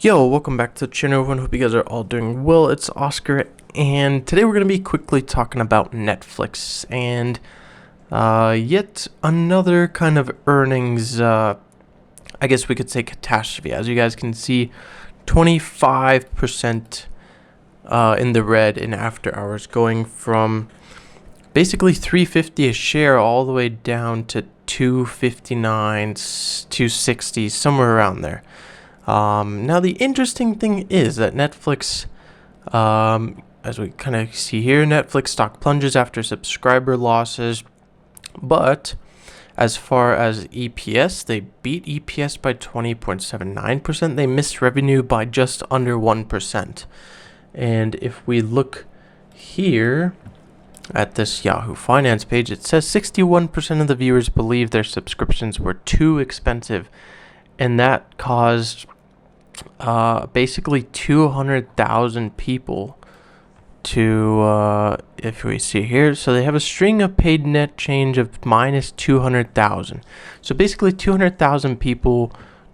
Yo, welcome back to the channel, everyone. Hope you guys are all doing well. It's Oscar, and today we're going to be quickly talking about Netflix and yet another kind of earnings, I guess we could say catastrophe. As you guys can see, 25% in the red in after hours, going from basically $3.50 a share all the way down to $2.59, $2.60, somewhere around there. Now the interesting thing is that Netflix, as we kind of see here, Netflix stock plunges after subscriber losses, but as far as EPS, they beat EPS by 20.79%. They missed revenue by just under 1%. And if we look here at this Yahoo Finance page, it says 61% of the viewers believe their subscriptions were too expensive, and that caused basically 200,000 people to, if we see here, so they have a string of paid net change of minus 200,000. So basically 200,000 people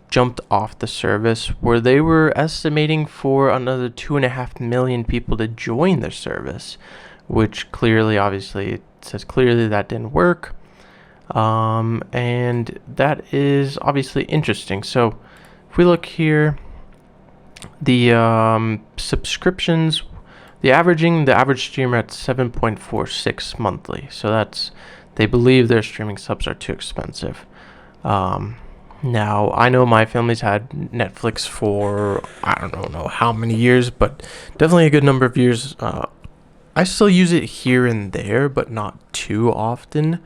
jumped off the service, where they were estimating for another 2.5 million people to join the service, which clearly, obviously, it says clearly that didn't work. And that is obviously interesting. So if we look here, the subscriptions, the average streamer at 7.46 monthly. So that's, they believe their streaming subs are too expensive. Now I know my family's had Netflix for I don't know how many years, but definitely a good number of years. I still use it here and there, but not too often.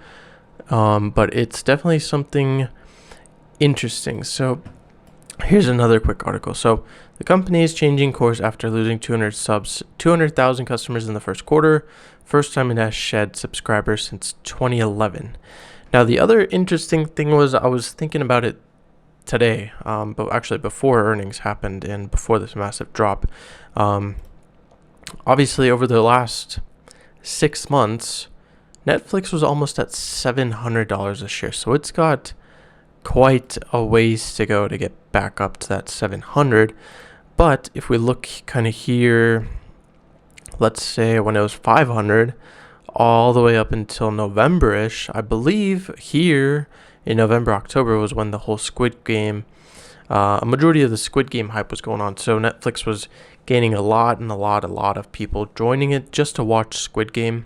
But it's definitely something interesting. So here's another quick article. So the company is changing course after losing 200,000 customers in the first quarter. First time it has shed subscribers since 2011. Now the other interesting thing was, I was thinking about it today, but actually before earnings happened and before this massive drop. Obviously over the last 6 months, Netflix was almost at $700 a share, so it's got quite a ways to go to get back up to that 700. But if we look kind of here, let's say when it was 500, all the way up until November-ish, I believe here in November, October was when the whole Squid Game, a majority of the Squid Game hype was going on. So Netflix was gaining a lot of people joining it just to watch Squid Game.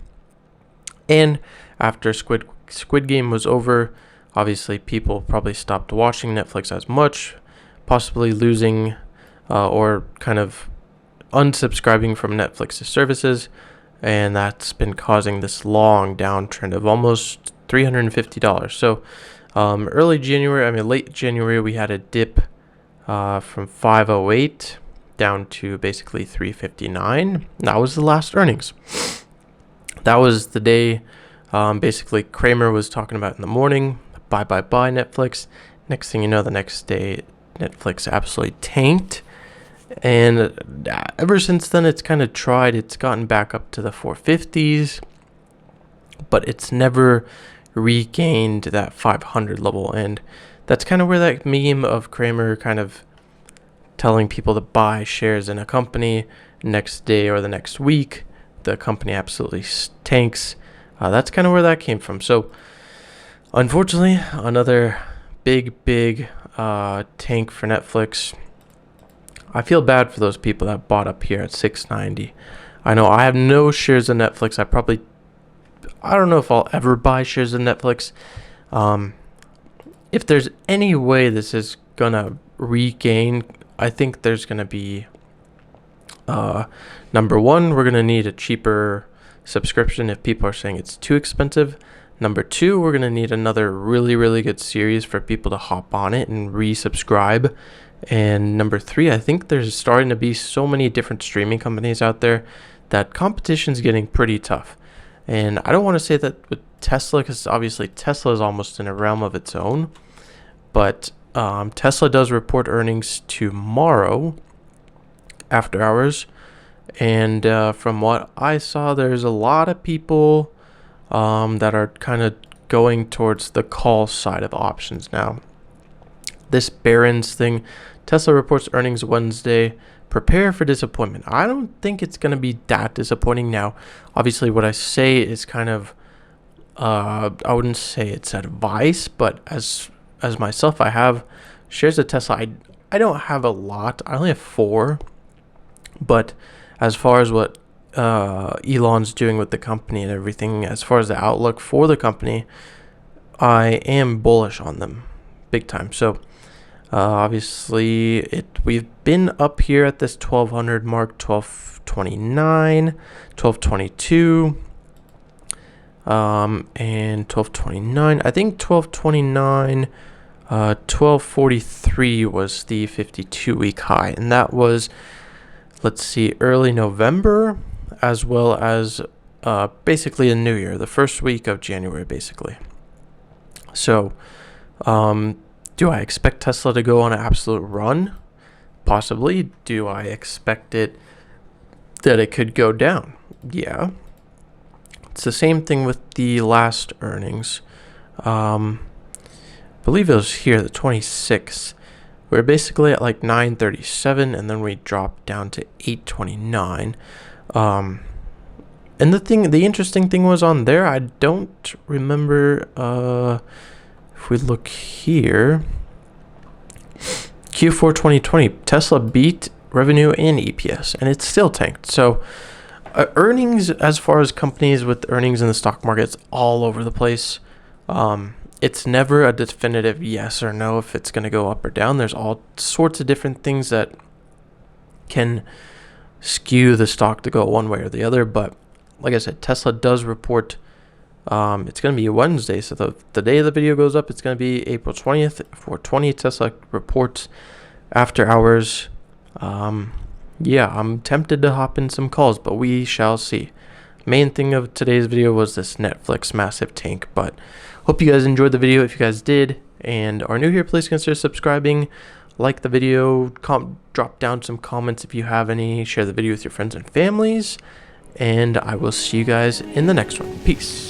And after Squid Game was over, obviously people probably stopped watching Netflix as much, possibly losing or kind of unsubscribing from Netflix's services, and that's been causing this long downtrend of almost $350. So late January, we had a dip from 508 down to basically 359. That was the last earnings. That was the day basically Kramer was talking about in the morning, bye Netflix. Next thing you know, the next day Netflix absolutely tanked, and ever since then it's gotten back up to the 450s, but it's never regained that 500 level. And that's kind of where that meme of Kramer kind of telling people to buy shares in a company, next day or the next week the company absolutely tanks. That's kind of where that came from. So unfortunately, another big tank for Netflix. I feel bad for those people that bought up here at 690. I know I have no shares in Netflix. I don't know if I'll ever buy shares in Netflix. If there's any way this is gonna regain, I think there's gonna be number one, we're gonna need a cheaper subscription if people are saying it's too expensive. Number two, we're gonna need another really good series for people to hop on it and resubscribe. And number three, I think there's starting to be so many different streaming companies out there that competition's getting pretty tough. And I don't want to say that with Tesla, because obviously Tesla is almost in a realm of its own. But Tesla does report earnings tomorrow after hours. And from what I saw, there's a lot of people that are kind of going towards the call side of options now. This Barron's thing, Tesla reports earnings Wednesday. Prepare for disappointment. I don't think it's going to be that disappointing now. Obviously, what I say is kind of, I wouldn't say it's advice, but as myself, I have shares of Tesla. I don't have a lot. I only have 4. But as far as what Elon's doing with the company and everything, as far as the outlook for the company, I am bullish on them big time. So obviously we've been up here at this 1200 mark, 1229, 1222, and 1229. I think 1229, 1243 was the 52-week high, and that was, let's see, early November, as well as basically a new year, the first week of January, basically. So, do I expect Tesla to go on an absolute run? Possibly. Do I expect that it could go down? Yeah. It's the same thing with the last earnings. I believe it was here, the 26th. We're basically at like 937, and then we dropped down to 829. And the interesting thing was on there, I don't remember, if we look here, Q4 2020, Tesla beat revenue and EPS, and it's still tanked. So earnings, as far as companies with earnings in the stock market, it's all over the place. It's never a definitive yes or no if it's going to go up or down. There's all sorts of different things that can skew the stock to go one way or the other. But like I said, Tesla does report. It's going to be Wednesday, so the day the video goes up, it's going to be April 20th. 420 Tesla reports after hours. Yeah, I'm tempted to hop in some calls, but we shall see. Main thing of today's video was this Netflix massive tank, but hope you guys enjoyed the video. If you guys did and are new here, please consider subscribing, like the video, drop down some comments if you have any, share the video with your friends and families, and I will see you guys in the next one. Peace.